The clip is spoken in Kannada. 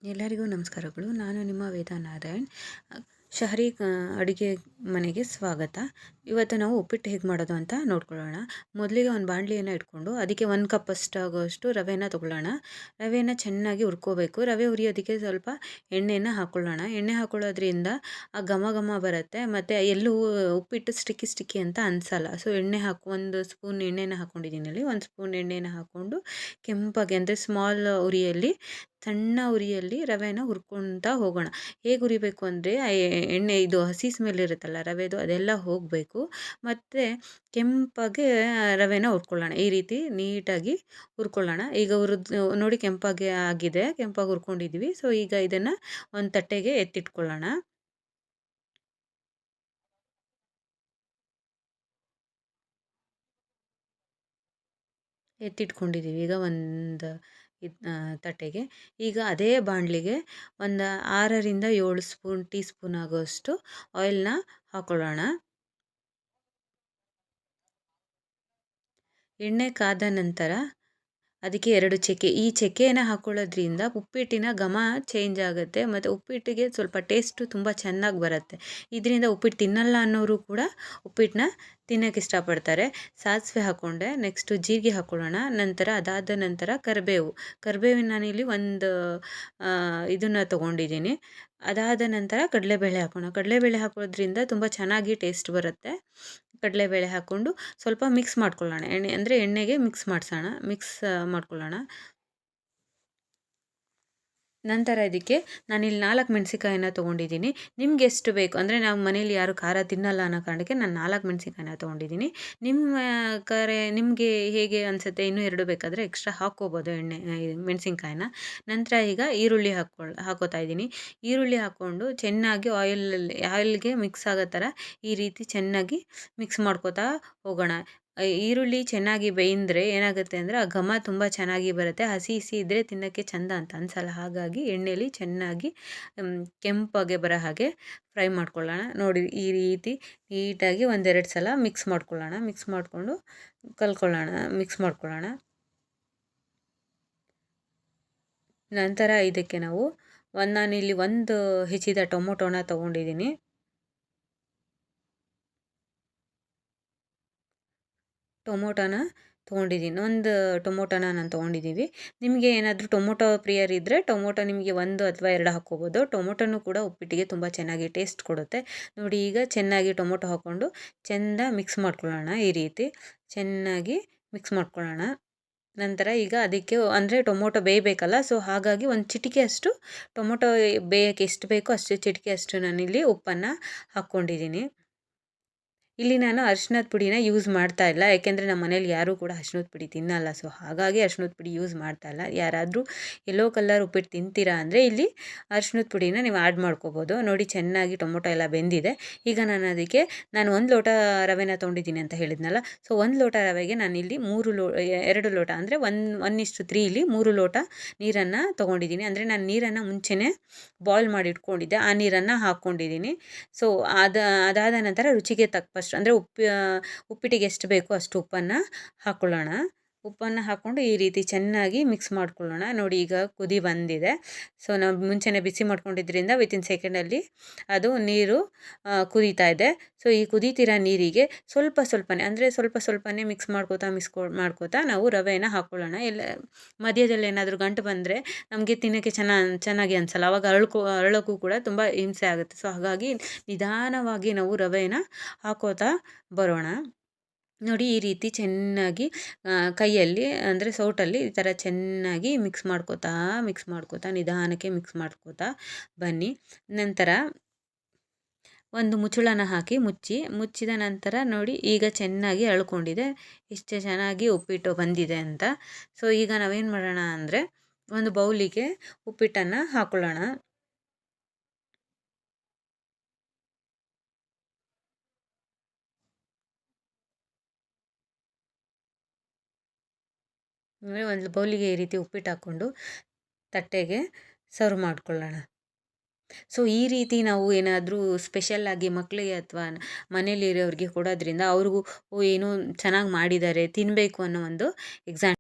ಎಲ್ಲರಿಗೂ ನಮಸ್ಕಾರಗಳು. ನಾನು ನಿಮ್ಮ ವೇದಾ ನಾರಾಯಣ್. ಶಹರಿ ಅಡುಗೆ ಮನೆಗೆ ಸ್ವಾಗತ. ಇವತ್ತು ನಾವು ಉಪ್ಪಿಟ್ಟು ಹೇಗೆ ಮಾಡೋದು ಅಂತ ನೋಡ್ಕೊಳ್ಳೋಣ. ಮೊದಲಿಗೆ ಒಂದು ಬಾಣಲಿಯನ್ನು ಇಟ್ಕೊಂಡು ಅದಕ್ಕೆ 1 ಕಪ್ ಆಗೋಷ್ಟು ರವೆನ ತೊಗೊಳ್ಳೋಣ. ರವೆನ ಚೆನ್ನಾಗಿ ಹುರ್ಕೋಬೇಕು. ರವೆ ಹುರಿಯೋದಕ್ಕೆ ಸ್ವಲ್ಪ ಎಣ್ಣೆನ ಹಾಕ್ಕೊಳ್ಳೋಣ. ಎಣ್ಣೆ ಹಾಕ್ಕೊಳ್ಳೋದ್ರಿಂದ ಆ ಘಮ ಘಮ ಬರುತ್ತೆ, ಮತ್ತು ಎಲ್ಲೂ ಉಪ್ಪಿಟ್ಟು ಸ್ಟಿಕ್ಕಿ ಅಂತ ಅನಿಸಲ್ಲ. ಸೊ ಎಣ್ಣೆ 1 ಸ್ಪೂನ್ ಎಣ್ಣೆನ ಹಾಕ್ಕೊಂಡಿದ್ದೀನಿ. ಅಲ್ಲಿ 1 ಸ್ಪೂನ್ ಎಣ್ಣೆನ ಹಾಕ್ಕೊಂಡು ಕೆಂಪಾಗಿ, ಅಂದರೆ ಸ್ಮಾಲ್ ಉರಿಯಲ್ಲಿ, ಸಣ್ಣ ಉರಿಯಲ್ಲಿ ರವೆನ ಹುರ್ಕೊಳ್ತಾ ಹೋಗೋಣ. ಹೇಗೆ ಹುರಿಬೇಕು ಅಂದರೆ ಎಣ್ಣೆ ಇದು ಹಸಿ ಸ್ಮೆಲ್ ಇರುತ್ತಲ್ಲ ರವೆದು, ಅದೆಲ್ಲ ಹೋಗಬೇಕು. ಮತ್ತು ಕೆಂಪಾಗೆ ರವೆನ ಹುರ್ಕೊಳ್ಳೋಣ. ಈ ರೀತಿ ನೀಟಾಗಿ ಹುರ್ಕೊಳ್ಳೋಣ. ಈಗ ನೋಡಿ, ಕೆಂಪಾಗಿ ಆಗಿದೆ, ಕೆಂಪಾಗಿ ಹುರ್ಕೊಂಡಿದ್ವಿ. ಸೊ ಈಗ ಇದನ್ನು ಒಂದು ತಟ್ಟೆಗೆ ಎತ್ತಿಟ್ಕೊಳ್ಳೋಣ. ಎತ್ತಿಟ್ಕೊಂಡಿದ್ದೀವಿ ಈಗ ಒಂದು ತಟ್ಟೆಗೆ. ಈಗ ಅದೇ ಬಾಣಲಿಗೆ ಒಂದು 6ರಿಂದ 7 ಟೀ ಸ್ಪೂನ್ ಆಗೋಷ್ಟು ಆಯಿಲ್ನ ಹಾಕ್ಕೊಳ್ಳೋಣ. ಎಣ್ಣೆ ಕಾದ ನಂತರ ಅದಕ್ಕೆ 2 ಚಕ್ಕೆ. ಈ ಚಕ್ಕೆನ ಹಾಕ್ಕೊಳ್ಳೋದ್ರಿಂದ ಉಪ್ಪಿಟ್ಟಿನ ಘಮ ಚೇಂಜ್ ಆಗುತ್ತೆ, ಮತ್ತು ಉಪ್ಪಿಟ್ಟಿಗೆ ಸ್ವಲ್ಪ ಟೇಸ್ಟು ತುಂಬ ಚೆನ್ನಾಗಿ ಬರುತ್ತೆ. ಇದರಿಂದ ಉಪ್ಪಿಟ್ಟು ತಿನ್ನಲ್ಲ ಅನ್ನೋರು ಕೂಡ ಉಪ್ಪಿಟ್ಟನ್ನ ತಿನ್ನೋಕ್ಕೆ ಇಷ್ಟಪಡ್ತಾರೆ. ಸಾಸಿವೆ ಹಾಕ್ಕೊಂಡೆ, ನೆಕ್ಸ್ಟು ಜೀರಿಗೆ ಹಾಕ್ಕೊಳ್ಳೋಣ. ನಂತರ ಅದಾದ ನಂತರ ಕರಿಬೇವಿನ ನಾನಿಲ್ಲಿ ಒಂದು ಇದನ್ನು ತೊಗೊಂಡಿದ್ದೀನಿ. ಅದಾದ ನಂತರ ಕಡಲೆಬೇಳೆ ಹಾಕೋಣ. ಕಡಲೆಬೇಳೆ ಹಾಕೋದ್ರಿಂದ ತುಂಬ ಚೆನ್ನಾಗಿ ಟೇಸ್ಟ್ ಬರುತ್ತೆ. ಕಡಲೆಬೇಳೆ ಹಾಕ್ಕೊಂಡು ಸ್ವಲ್ಪ ಮಿಕ್ಸ್ ಮಾಡ್ಕೊಳ್ಳೋಣ. ಎಣ್ಣೆಗೆ ಮಿಕ್ಸ್ ಮಾಡ್ಕೊಳ್ಳೋಣ. ನಂತರ ಇದಕ್ಕೆ ನಾನಿಲ್ಲಿ 4 ಮೆಣಸಿಕಾಯಿನ ತೊಗೊಂಡಿದ್ದೀನಿ. ನಿಮ್ಗೆ ಎಷ್ಟು ಬೇಕು, ಅಂದರೆ ನಾವು ಮನೇಲಿ ಯಾರು ಖಾರ ತಿನ್ನಲ್ಲ ಅನ್ನೋ ಕಾರಣಕ್ಕೆ ನಾನು 4 ಮೆಣಸಿಕಾಯಿನ ತೊಗೊಂಡಿದ್ದೀನಿ. ನಿಮಗೆ ಹೇಗೆ ಅನಿಸುತ್ತೆ, ಇನ್ನೂ 2 ಬೇಕಾದರೆ ಎಕ್ಸ್ಟ್ರಾ ಹಾಕ್ಕೋಬೋದು ಮೆಣಸಿನ್ಕಾಯಿನ. ನಂತರ ಈಗ ಈರುಳ್ಳಿ ಹಾಕೋತಾ ಇದ್ದೀನಿ. ಈರುಳ್ಳಿ ಹಾಕ್ಕೊಂಡು ಚೆನ್ನಾಗಿ ಆಯಿಲ್ಗೆ ಮಿಕ್ಸ್ ಆಗೋ ಥರ ಈ ರೀತಿ ಚೆನ್ನಾಗಿ ಮಿಕ್ಸ್ ಮಾಡ್ಕೋತಾ ಹೋಗೋಣ. ಈರುಳ್ಳಿ ಚೆನ್ನಾಗಿ ಬೇಯಿಂದರೆ ಏನಾಗುತ್ತೆ ಅಂದರೆ ಆ ಘಮ ತುಂಬ ಚೆನ್ನಾಗಿ ಬರುತ್ತೆ. ಹಸಿ ಇದ್ದರೆ ತಿನ್ನೋಕ್ಕೆ ಚೆಂದ ಅಂತ ಅನಿಸಲ್ಲ. ಹಾಗಾಗಿ ಎಣ್ಣೆಯಲ್ಲಿ ಚೆನ್ನಾಗಿ ಕೆಂಪಾಗೆ ಬರೋ ಹಾಗೆ ಫ್ರೈ ಮಾಡ್ಕೊಳ್ಳೋಣ. ನೋಡಿ, ಈ ರೀತಿ ನೀಟಾಗಿ 1-2 ಸಲ ಮಿಕ್ಸ್ ಮಾಡ್ಕೊಳ್ಳೋಣ. ನಂತರ ಇದಕ್ಕೆ ನಾನಿಲ್ಲಿ 1 ಹೆಚ್ಚಿದ ಟೊಮೊಟೊನ ತೊಗೊಂಡಿದ್ದೀನಿ. ಒಂದು ಟೊಮೊಟೊನ ನಾನು ತೊಗೊಂಡಿದ್ದೀವಿ. ನಿಮಗೆ ಏನಾದರೂ ಟೊಮೊಟೊ ಪ್ರಿಯರಿದ್ದರೆ ಟೊಮೊಟೊ ನಿಮಗೆ 1 ಅಥವಾ 2 ಹಾಕ್ಕೋಬೋದು. ಟೊಮೊಟೊನೂ ಕೂಡ ಉಪ್ಪಿಟ್ಟಿಗೆ ತುಂಬ ಚೆನ್ನಾಗಿ ಟೇಸ್ಟ್ ಕೊಡುತ್ತೆ. ನೋಡಿ, ಈಗ ಚೆನ್ನಾಗಿ ಟೊಮೊಟೊ ಹಾಕ್ಕೊಂಡು ಚೆಂದ ಮಿಕ್ಸ್ ಮಾಡ್ಕೊಳ್ಳೋಣ. ಈ ರೀತಿ ಚೆನ್ನಾಗಿ ಮಿಕ್ಸ್ ಮಾಡ್ಕೊಳ್ಳೋಣ. ನಂತರ ಈಗ ಅದಕ್ಕೆ, ಅಂದರೆ ಟೊಮೊಟೊ ಬೇಯಬೇಕಲ್ಲ, ಸೊ ಹಾಗಾಗಿ 1 ಚಿಟಿಕೆ ಅಷ್ಟು ಟೊಮೊಟೊ ಬೇಯೋಕ್ಕೆ ಎಷ್ಟು ಬೇಕೋ ಅಷ್ಟು ಚಿಟಿಕೆ ಅಷ್ಟು ನಾನಿಲ್ಲಿ ಉಪ್ಪನ್ನು ಹಾಕ್ಕೊಂಡಿದ್ದೀನಿ. ಇಲ್ಲಿ ನಾನು ಅರಿಶಿಣದ ಪುಡಿನ ಯೂಸ್ ಮಾಡ್ತಾ ಇಲ್ಲ, ಯಾಕೆಂದರೆ ನಮ್ಮ ಮನೇಲಿ ಯಾರೂ ಕೂಡ ಅರಿಶಿಣದ ಪುಡಿ ತಿನ್ನಲ್ಲ. ಸೊ ಹಾಗಾಗಿ ಅರಿಶಿಣದ ಪುಡಿ ಯೂಸ್ ಮಾಡ್ತಾ ಇಲ್ಲ. ಯಾರಾದರೂ ಯೆಲ್ಲೋ ಕಲರ್ ಉಪ್ಪಿಟ್ಟು ತಿಂತೀರಾ ಅಂದರೆ ಇಲ್ಲಿ ಅರಿಶಿಣದ ಪುಡಿನ ನೀವು ಆ್ಯಡ್ ಮಾಡ್ಕೋಬೋದು. ನೋಡಿ, ಚೆನ್ನಾಗಿ ಟೊಮೊಟೊ ಎಲ್ಲ ಬೆಂದಿದೆ. ಈಗ ನಾನು 1 ಲೋಟ ರವೆನ ತೊಗೊಂಡಿದ್ದೀನಿ ಅಂತ ಹೇಳಿದ್ನಲ್ಲ. ಸೊ 1 ಲೋಟ ರವೆಗೆ ನಾನಿಲ್ಲಿ 2 ಲೋಟ, ಅಂದರೆ 1:3 ಇಲ್ಲಿ 3 ಲೋಟ ನೀರನ್ನು ತೊಗೊಂಡಿದ್ದೀನಿ. ಅಂದರೆ ನಾನು ನೀರನ್ನು ಮುಂಚೆನೇ ಬಾಯ್ಲ್ ಮಾಡಿ ಇಟ್ಕೊಂಡಿದ್ದೆ, ಆ ನೀರನ್ನು ಹಾಕ್ಕೊಂಡಿದ್ದೀನಿ. ಸೊ ಅದಾದ ನಂತರ ರುಚಿಗೆ ತಕ್ಕಷ್ಟು, ಅಂದರೆ ಉಪ್ಪಿಟ್ಟಿಗೆ ಎಷ್ಟು ಬೇಕೋ ಅಷ್ಟು ಉಪ್ಪನ್ನು ಹಾಕ್ಕೊಂಡು ಈ ರೀತಿ ಚೆನ್ನಾಗಿ ಮಿಕ್ಸ್ ಮಾಡ್ಕೊಳ್ಳೋಣ. ನೋಡಿ, ಈಗ ಕುದಿ ಬಂದಿದೆ. ಸೊ ನಾವು ಮುಂಚೆನೇ ಬಿಸಿ ಮಾಡ್ಕೊಂಡಿದ್ದರಿಂದ ವಿತಿನ್ ಸೆಕೆಂಡಲ್ಲಿ ಅದು ನೀರು ಕುದೀತಾ ಇದೆ. ಸೊ ಈ ಕುದೀತಿರೋ ನೀರಿಗೆ ಸ್ವಲ್ಪನೇ ಮಿಕ್ಸ್ ಮಾಡ್ಕೋತಾ ನಾವು ರವೆನ ಹಾಕ್ಕೊಳ್ಳೋಣ. ಮಧ್ಯದಲ್ಲಿ ಏನಾದರೂ ಗಂಟು ಬಂದರೆ ನಮಗೆ ತಿನ್ನೋಕ್ಕೆ ಚೆನ್ನಾಗಿ ಅನಿಸಲ್ಲ. ಆವಾಗ ಅರಳೋಕ್ಕೂ ಕೂಡ ತುಂಬ ಹಿಂಸೆ ಆಗುತ್ತೆ. ಸೊ ಹಾಗಾಗಿ ನಿಧಾನವಾಗಿ ನಾವು ರವೆನ ಹಾಕೋತಾ ಬರೋಣ. ನೋಡಿ, ಈ ರೀತಿ ಚೆನ್ನಾಗಿ ಕೈಯಲ್ಲಿ, ಅಂದರೆ ಸೌಟಲ್ಲಿ ಈ ಥರ ಚೆನ್ನಾಗಿ ಮಿಕ್ಸ್ ಮಾಡ್ಕೋತಾ ನಿಧಾನಕ್ಕೆ ಮಿಕ್ಸ್ ಮಾಡ್ಕೋತಾ ಬನ್ನಿ. ನಂತರ ಒಂದು ಮುಚ್ಚಳನ ಹಾಕಿ ಮುಚ್ಚಿದ ನಂತರ ನೋಡಿ, ಈಗ ಚೆನ್ನಾಗಿ ಅಳ್ಕೊಂಡಿದೆ, ಎಷ್ಟು ಚೆನ್ನಾಗಿ ಉಪ್ಪಿಟ್ಟು ಬಂದಿದೆ ಅಂತ. ಸೊ ಈಗ ನಾವೇನು ಮಾಡೋಣ ಅಂದರೆ ಒಂದು ಬೌಲಿಗೆ ಉಪ್ಪಿಟ್ಟನ್ನು ಹಾಕ್ಕೊಳ್ಳೋಣ. ಒಂದು ಬೌಲಿಗೆ ಈ ರೀತಿ ಉಪ್ಪಿಟ್ಟು ಹಾಕ್ಕೊಂಡು ತಟ್ಟೆಗೆ ಸರ್ವ್ ಮಾಡ್ಕೊಳ್ಳೋಣ. ಸೊ ಈ ರೀತಿ ನಾವು ಏನಾದರೂ ಸ್ಪೆಷಲ್ಲಾಗಿ ಮಕ್ಕಳಿಗೆ ಅಥವಾ ಮನೇಲಿರೋರಿಗೆ ಕೊಡೋದ್ರಿಂದ ಅವ್ರಿಗೂ ಏನೋ ಚೆನ್ನಾಗಿ ಮಾಡಿದ್ದಾರೆ, ತಿನ್ನಬೇಕು ಅನ್ನೋ ಒಂದು